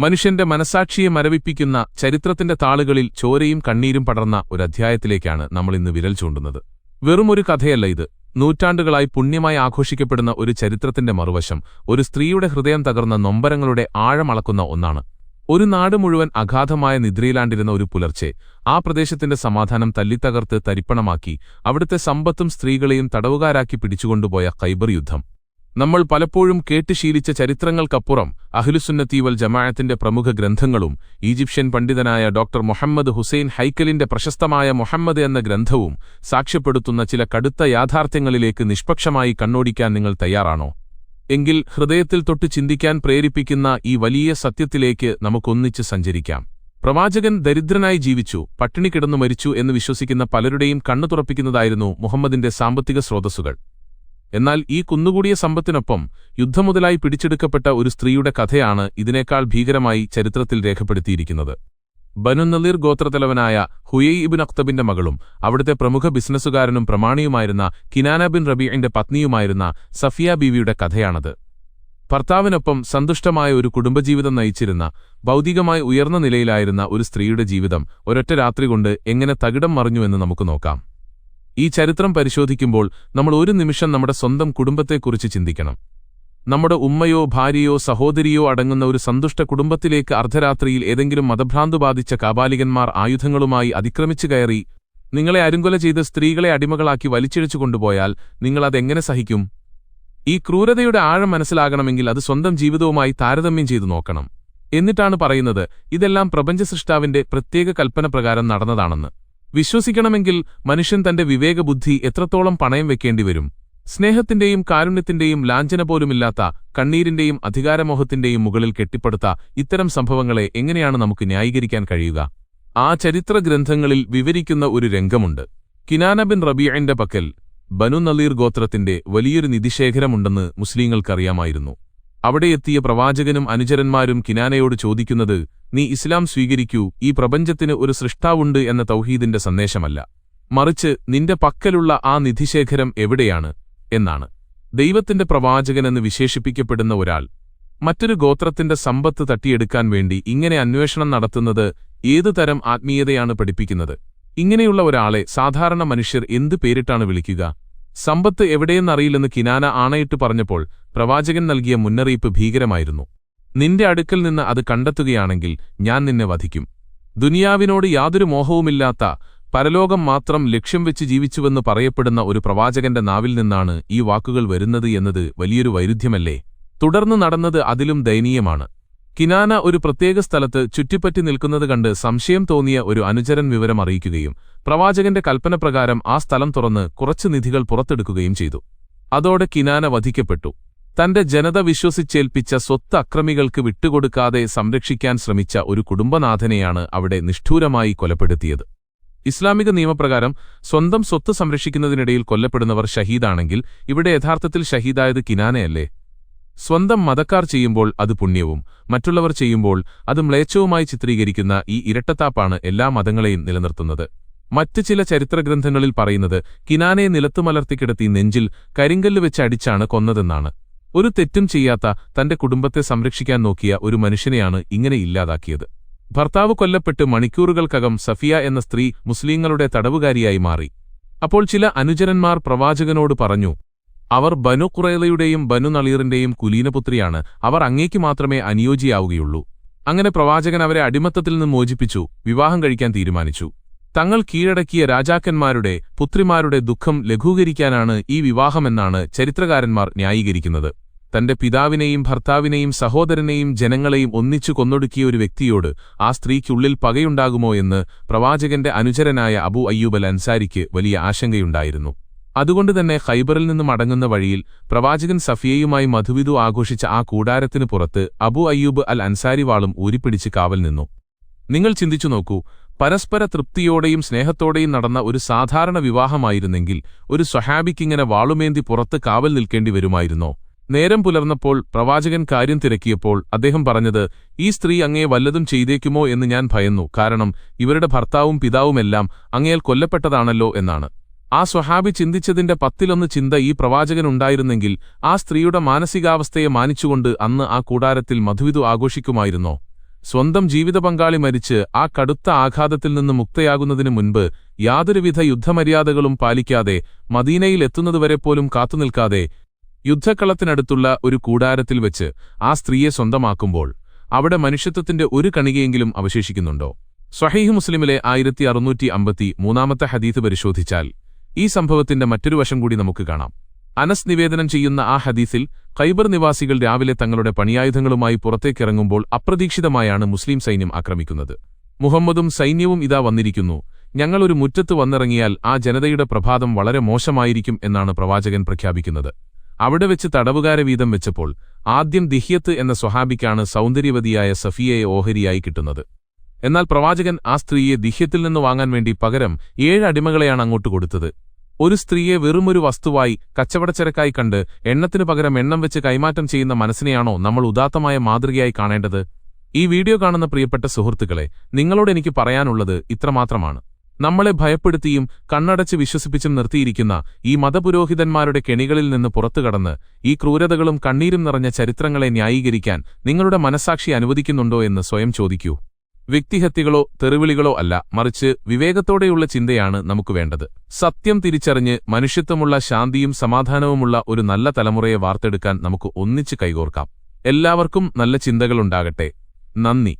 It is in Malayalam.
മനുഷ്യന്റെ മനസാക്ഷിയെ മരവിപ്പിക്കുന്ന ചരിത്രത്തിന്റെ താളുകളിൽ ചോരയും കണ്ണീരും പടർന്ന ഒരധ്യായത്തിലേക്കാണ് നമ്മളിന്ന് വിരൽ ചൂണ്ടുന്നത്. വെറുമൊരു കഥയല്ല ഇത്. നൂറ്റാണ്ടുകളായി പുണ്യമായി ആഘോഷിക്കപ്പെടുന്ന ഒരു ചരിത്രത്തിന്റെ മറുവശം ഒരു സ്ത്രീയുടെ ഹൃദയം തകർന്ന നൊമ്പരങ്ങളുടെ ആഴമളക്കുന്ന ഒന്നാണ്. ഒരു നാട് മുഴുവൻ അഗാധമായ നിദ്രയിലാണ്ടിരുന്ന ഒരു പുലർച്ചെ ആ പ്രദേശത്തിന്റെ സമാധാനം തല്ലിത്തകർത്ത് തരിപ്പണമാക്കി അവിടുത്തെ സമ്പത്തും സ്ത്രീകളെയും തടവുകാരാക്കി പിടിച്ചുകൊണ്ടുപോയ ഖൈബർ യുദ്ധം. നമ്മൾ പലപ്പോഴും കേട്ട് ശീലിച്ച ചരിത്രങ്ങൾക്കപ്പുറം അഹ്ലുസുന്നത്തി വൽ ജമാഅത്തിന്റെ പ്രമുഖ ഗ്രന്ഥങ്ങളും ഈജിപ്ഷ്യൻ പണ്ഡിതനായ ഡോക്ടർ മുഹമ്മദ് ഹുസൈൻ ഹൈക്കലിന്റെ പ്രശസ്തമായ മുഹമ്മദ് എന്ന ഗ്രന്ഥവും സാക്ഷ്യപ്പെടുത്തുന്ന ചില കടുത്ത യാഥാർത്ഥ്യങ്ങളിലേക്ക് നിഷ്പക്ഷമായി കണ്ണോടിക്കാൻ നിങ്ങൾ തയ്യാറാണോ? എങ്കിൽ ഹൃദയത്തിൽ തൊട്ട് ചിന്തിക്കാൻ പ്രേരിപ്പിക്കുന്ന ഈ വലിയ സത്യത്തിലേക്ക് നമുക്കൊന്നിച്ച് സഞ്ചരിക്കാം. പ്രവാചകൻ ദരിദ്രനായി ജീവിച്ചു, പട്ടിണി കിടന്നു മരിച്ചു എന്ന് വിശ്വസിക്കുന്ന പലരുടെയും കണ്ണു തുറപ്പിക്കുന്നതായിരുന്നു മുഹമ്മദിന്റെ സാമ്പത്തിക സ്രോതസ്സുകൾ. എന്നാൽ ഈ കുന്നുകൂടിയ സമ്പത്തിനൊപ്പം യുദ്ധം മുതലായി പിടിച്ചെടുക്കപ്പെട്ട ഒരു സ്ത്രീയുടെ കഥയാണ് ഇതിനേക്കാൾ ഭീകരമായി ചരിത്രത്തിൽ രേഖപ്പെടുത്തിയിരിക്കുന്നത്. ബനു നളീർ ഗോത്രത്തലവനായ ഹുയൈ ഇബ്ൻ അഖ്തബിന്റെ മകളും അവിടുത്തെ പ്രമുഖ ബിസിനസ്സുകാരനും പ്രമാണിയുമായിരുന്ന കിനാന ബിൻ റബീഇന്റെ പത്നിയുമായിരുന്ന സഫിയ ബീവിയുടെ കഥയാണത്. ഭർത്താവിനൊപ്പം സന്തുഷ്ടമായ ഒരു കുടുംബജീവിതം നയിച്ചിരുന്ന, ഭൗതികമായി ഉയർന്ന നിലയിലായിരുന്ന ഒരു സ്ത്രീയുടെ ജീവിതം ഒരൊറ്റ രാത്രി കൊണ്ട് എങ്ങനെ തകിടം മറിഞ്ഞുവെന്ന് നമുക്ക് നോക്കാം. ഈ ചരിത്രം പരിശോധിക്കുമ്പോൾ നമ്മൾ ഒരു നിമിഷം നമ്മുടെ സ്വന്തം കുടുംബത്തെക്കുറിച്ച് ചിന്തിക്കണം. നമ്മുടെ ഉമ്മയോ ഭാര്യയോ സഹോദരിയോ അടങ്ങുന്ന ഒരു സന്തുഷ്ട കുടുംബത്തിലേക്ക് അർദ്ധരാത്രിയിൽ ഏതെങ്കിലും മതഭ്രാന്തു ബാധിച്ച കാബാലികന്മാർ ആയുധങ്ങളുമായി അതിക്രമിച്ചു കയറി നിങ്ങളെ അരുങ്കൊല ചെയ്ത് സ്ത്രീകളെ അടിമകളാക്കി വലിച്ചിഴച്ചു കൊണ്ടുപോയാൽ നിങ്ങളതെങ്ങനെ സഹിക്കും? ഈ ക്രൂരതയുടെ ആഴം മനസ്സിലാകണമെങ്കിൽ അത് സ്വന്തം ജീവിതവുമായി താരതമ്യം ചെയ്തു നോക്കണം. എന്നിട്ടാണ് പറയുന്നത് ഇതെല്ലാം പ്രപഞ്ചസൃഷ്ടാവിന്റെ പ്രത്യേക കൽപ്പന പ്രകാരം നടന്നതാണെന്ന്. വിശ്വസിക്കണമെങ്കിൽ മനുഷ്യൻ തന്റെ വിവേകബുദ്ധി എത്രത്തോളം പണയം വെക്കേണ്ടിവരും? സ്നേഹത്തിന്റെയും കാരുണ്യത്തിന്റെയും ലാഞ്ചന പോലുമില്ലാത്ത, കണ്ണീരിന്റെയും അധികാരമോഹത്തിന്റെയും മുകളിൽ കെട്ടിപ്പടുത്ത ഇത്തരം സംഭവങ്ങളെ എങ്ങനെയാണ് നമുക്ക് ന്യായീകരിക്കാൻ കഴിയുക? ആ ചരിത്രഗ്രന്ഥങ്ങളിൽ വിവരിക്കുന്ന ഒരു രംഗമുണ്ട്. കിനാന ബിൻ റബീഇന്റെ പക്കൽ ബനു നളീർ ഗോത്രത്തിന്റെ വലിയൊരു നിധിശേഖരമുണ്ടെന്ന് മുസ്ലിങ്ങൾക്കറിയാമായിരുന്നു. അവിടെയെത്തിയ പ്രവാചകനും അനുചരന്മാരും കിനാനയോട് ചോദിക്കുന്നത്, നീ ഇസ്ലാം സ്വീകരിക്കൂ, ഈ പ്രപഞ്ചത്തിന് ഒരു സൃഷ്ടാവുണ്ട് എന്ന തൗഹീദിന്റെ സന്ദേശമല്ല, മറിച്ച് നിന്റെ പക്കലുള്ള ആ നിധിശേഖരം എവിടെയാണ് എന്നാണ്. ദൈവത്തിന്റെ പ്രവാചകനെന്ന് വിശേഷിപ്പിക്കപ്പെടുന്ന ഒരാൾ മറ്റൊരു ഗോത്രത്തിന്റെ സമ്പത്ത് തട്ടിയെടുക്കാൻ വേണ്ടി ഇങ്ങനെ അന്വേഷണം നടത്തുന്നത് ഏതുതരം ആത്മീയതയാണ് പഠിപ്പിക്കുന്നത്? ഇങ്ങനെയുള്ള ഒരാളെ സാധാരണ മനുഷ്യർ എന്ത് പേരിട്ടാണ് വിളിക്കുക? സമ്പത്ത് എവിടെയെന്നറിയില്ലെന്ന് കിനാന ആണയിട്ട് പറഞ്ഞപ്പോൾ പ്രവാചകൻ നൽകിയ മുന്നറിയിപ്പ് ഭീകരമായിരുന്നു. നിന്റെ അടുക്കൽ നിന്ന് അത് കണ്ടെത്തുകയാണെങ്കിൽ ഞാൻ നിന്നെ വധിക്കും. ദുനിയാവിനോട് യാതൊരു മോഹവുമില്ലാത്ത, പരലോകം മാത്രം ലക്ഷ്യം വെച്ച് ജീവിച്ചുവെന്ന് പറയപ്പെടുന്ന ഒരു പ്രവാചകന്റെ നാവിൽ നിന്നാണ് ഈ വാക്കുകൾ വരുന്നത് എന്നത് വലിയൊരു വൈരുദ്ധ്യമല്ലേ? തുടർന്ന് നടന്നത് അതിലും ദയനീയമാണ്. കിനാന ഒരു പ്രത്യേക സ്ഥലത്ത് ചുറ്റിപ്പറ്റി നിൽക്കുന്നത് കണ്ട് സംശയം തോന്നിയ ഒരു അനുചരൻ വിവരം അറിയിക്കുകയും പ്രവാചകന്റെ കൽപ്പനപ്രകാരം ആ സ്ഥലം തുറന്ന് കുറച്ചു നിധികൾ പുറത്തെടുക്കുകയും ചെയ്തു. അതോടെ കിനാന വധിക്കപ്പെട്ടു. തന്റെ ജനത വിശ്വസിച്ചേൽപ്പിച്ച സ്വത്ത് അക്രമികൾക്ക് വിട്ടുകൊടുക്കാതെ സംരക്ഷിക്കാൻ ശ്രമിച്ച ഒരു കുടുംബനാഥനെയാണ് അവിടെ നിഷ്ഠൂരമായി കൊലപ്പെടുത്തിയത്. ഇസ്ലാമിക നിയമപ്രകാരം സ്വന്തം സ്വത്ത് സംരക്ഷിക്കുന്നതിനിടയിൽ കൊല്ലപ്പെടുന്നവർ ഷഹീദാണെങ്കിൽ ഇവിടെ യഥാർത്ഥത്തിൽ ഷഹീദായത് കിനാനയല്ലേ? സ്വന്തം മതക്കാർ ചെയ്യുമ്പോൾ അത് പുണ്യവും മറ്റുള്ളവർ ചെയ്യുമ്പോൾ അത് മ്ലേച്ഛവുമായി ചിത്രീകരിക്കുന്ന ഈ ഇരട്ടത്താപ്പാണ് എല്ലാ മതങ്ങളെയും നിലനിർത്തുന്നത്. മറ്റ് ചില ചരിത്രഗ്രന്ഥങ്ങളിൽ പറയുന്നത് കിനാനയെ നിലത്തുമലർത്തിക്കിടത്തി നെഞ്ചിൽ കരിങ്കല്ല് വെച്ച് അടിച്ചാണ് കൊന്നതെന്നാണ്. ഒരു തെറ്റും ചെയ്യാത്ത തന്റെ കുടുംബത്തെ സംരക്ഷിക്കാൻ നോക്കിയ ഒരു മനുഷ്യനെയാണ് ഇങ്ങനെ ഇല്ലാതാക്കിയത്. ഭർത്താവ് കൊല്ലപ്പെട്ട് മണിക്കൂറുകൾക്കകം സഫിയ എന്ന സ്ത്രീ മുസ്ലിങ്ങളുടെ തടവുകാരിയായി മാറി. അപ്പോൾ ചില അനുചരന്മാർ പ്രവാചകനോട് പറഞ്ഞു, അവർ ബനു ഖുറൈളയുടെയും ബനു നളീറിന്റെയും കുലീനപുത്രിയാണ്, അവർ അങ്ങേക്ക് മാത്രമേ അനുയോജ്യയാവുകയുള്ളൂ. അങ്ങനെ പ്രവാചകൻ അവരെ അടിമത്തത്തിൽ നിന്ന് മോചിപ്പിച്ചു, വിവാഹം കഴിക്കാൻ തീരുമാനിച്ചു. തങ്ങൾ കീഴടക്കിയ രാജാക്കന്മാരുടെ പുത്രിമാരുടെ ദുഃഖം ലഘൂകരിക്കാനാണ് ഈ വിവാഹമെന്നാണ് ചരിത്രകാരന്മാർ ന്യായീകരിക്കുന്നത്. തന്റെ പിതാവിനെയും ഭർത്താവിനെയും സഹോദരനെയും ജനങ്ങളെയും ഒന്നിച്ചു കൊന്നൊടുക്കിയ ഒരു വ്യക്തിയോട് ആ സ്ത്രീക്കുള്ളിൽ പകയുണ്ടാകുമോ എന്ന് പ്രവാചകന്റെ അനുചരനായ അബൂ അയ്യൂബ് അൽ അൻസാരിക്ക് വലിയ ആശങ്കയുണ്ടായിരുന്നു. അതുകൊണ്ടുതന്നെ ഖൈബറിൽ നിന്നും മടങ്ങുന്ന വഴിയിൽ പ്രവാചകൻ സഫിയയുമായി മധുവിധു ആഘോഷിച്ച ആ കൂടാരത്തിനു പുറത്ത് അബൂ അയ്യൂബ് അൽ അൻസാരി വാളും ഊരിപ്പിടിച്ച് കാവൽ നിന്നു. നിങ്ങൾ ചിന്തിച്ചു നോക്കൂ, പരസ്പര തൃപ്തിയോടെയും സ്നേഹത്തോടെയും നടന്ന ഒരു സാധാരണ വിവാഹമായിരുന്നെങ്കിൽ ഒരു സ്വഹാബിക്കിങ്ങനെ വാളുമേന്തി പുറത്ത് കാവൽ നിൽക്കേണ്ടി വരുമായിരുന്നോ? നേരം പുലർന്നപ്പോൾ പ്രവാചകൻ കാര്യം തിരക്കിയപ്പോൾ അദ്ദേഹം പറഞ്ഞത്, ഈ സ്ത്രീ അങ്ങയെ വല്ലതും ചെയ്തേക്കുമോ എന്ന് ഞാൻ ഭയന്നു, കാരണം ഇവരുടെ ഭർത്താവും പിതാവുമെല്ലാം അങ്ങയാൽ കൊല്ലപ്പെട്ടതാണല്ലോ എന്നാണ്. ആ സ്വഹാബി ചിന്തിച്ചതിന്റെ 10-1 ചിന്ത ഈ പ്രവാചകനുണ്ടായിരുന്നെങ്കിൽ ആ സ്ത്രീയുടെ മാനസികാവസ്ഥയെ മാനിച്ചുകൊണ്ട് അന്ന് ആ കൂടാരത്തിൽ മധുവിധു ആഘോഷിക്കുമായിരുന്നോ? സ്വന്തം ജീവിതപങ്കാളി മരിച്ച് ആ കടുത്ത ആഘാതത്തിൽ നിന്ന് മുക്തയാകുന്നതിനു മുൻപ് യാതൊരുവിധ യുദ്ധമര്യാദകളും പാലിക്കാതെ മദീനയിൽ എത്തുന്നതുവരെപ്പോലും കാത്തുനിൽക്കാതെ യുദ്ധക്കളത്തിനടുത്തുള്ള ഒരു കൂടാരത്തിൽ വെച്ച് ആ സ്ത്രീയെ സ്വന്തമാക്കുമ്പോൾ അവിടെ മനുഷ്യത്വത്തിന്റെ ഒരു കണികയെങ്കിലും അവശേഷിക്കുന്നുണ്ടോ? സ്വഹീഹ് മുസ്ലിമിലെ 1653 ഹദീത്ത് പരിശോധിച്ചാൽ ഈ സംഭവത്തിന്റെ മറ്റൊരു വശം കൂടി നമുക്ക് കാണാം. അനസ് നിവേദനം ചെയ്യുന്ന ആ ഹദീസിൽ ഖൈബർ നിവാസികൾ രാവിലെ തങ്ങളുടെ പണിയായുധങ്ങളുമായി പുറത്തേക്കിറങ്ങുമ്പോൾ അപ്രതീക്ഷിതമായാണ് മുസ്ലിം സൈന്യം ആക്രമിക്കുന്നത്. മുഹമ്മദും സൈന്യവും ഇതാ വന്നിരിക്കുന്നു, ഞങ്ങളൊരു മുറ്റത്ത് വന്നിറങ്ങിയാൽ ആ ജനതയുടെ പ്രഭാതം വളരെ മോശമായിരിക്കും എന്നാണ് പ്രവാചകൻ പ്രഖ്യാപിക്കുന്നത്. അവിടെ വെച്ച് തടവുകാരെ വീതം വെച്ചപ്പോൾ ആദ്യം ദിഹ്യത്ത് എന്ന സ്വഹാബിക്കാണ് സൗന്ദര്യവതിയായ സഫിയയെ ഓഹരിയായി കിട്ടുന്നത്. എന്നാൽ പ്രവാചകൻ ആ സ്ത്രീയെ ദിഹ്യത്തിൽ നിന്ന് വാങ്ങാൻ വേണ്ടി പകരം 7 അടിമകളെയാണ് അങ്ങോട്ട് കൊടുത്തത്. ഒരു സ്ത്രീയെ വെറുമൊരു വസ്തുവായി കച്ചവടച്ചരക്കായി കണ്ട് എണ്ണത്തിനു പകരം എണ്ണം വെച്ച് കൈമാറ്റം ചെയ്യുന്ന മനസ്സിനെയാണോ നമ്മൾ ഉദാത്തമായ മാതൃകയായി കാണേണ്ടത്? ഈ വീഡിയോ കാണുന്ന പ്രിയപ്പെട്ട സുഹൃത്തുക്കളെ, നിങ്ങളോട് എനിക്ക് പറയാനുള്ളത് ഇത്രമാത്രമാണ്. നമ്മളെ ഭയപ്പെടുത്തിയും കണ്ണടച്ച് വിശ്വസിപ്പിച്ചും നിർത്തിയിരിക്കുന്ന ഈ മതപുരോഹിതന്മാരുടെ കെണികളിൽ നിന്ന് പുറത്തുകടന്ന് ഈ ക്രൂരതകളും കണ്ണീരും നിറഞ്ഞ ചരിത്രങ്ങളെ ന്യായീകരിക്കാൻ നിങ്ങളുടെ മനസ്സാക്ഷി അനുവദിക്കുന്നുണ്ടോ എന്ന് സ്വയം ചോദിക്കൂ. വ്യക്തിഹത്യകളോ തെറിവിളികളോ അല്ല, മറിച്ച് വിവേകത്തോടെയുള്ള ചിന്തയാണ് നമുക്ക് വേണ്ടത്. സത്യം തിരിച്ചറിഞ്ഞ് മനുഷ്യത്വമുള്ള ശാന്തിയും സമാധാനവുമുള്ള ഒരു നല്ല തലമുറയെ വാർത്തെടുക്കാൻ നമുക്ക് ഒന്നിച്ച് കൈകോർക്കാം. എല്ലാവർക്കും നല്ല ചിന്തകളുണ്ടാകട്ടെ. നന്ദി.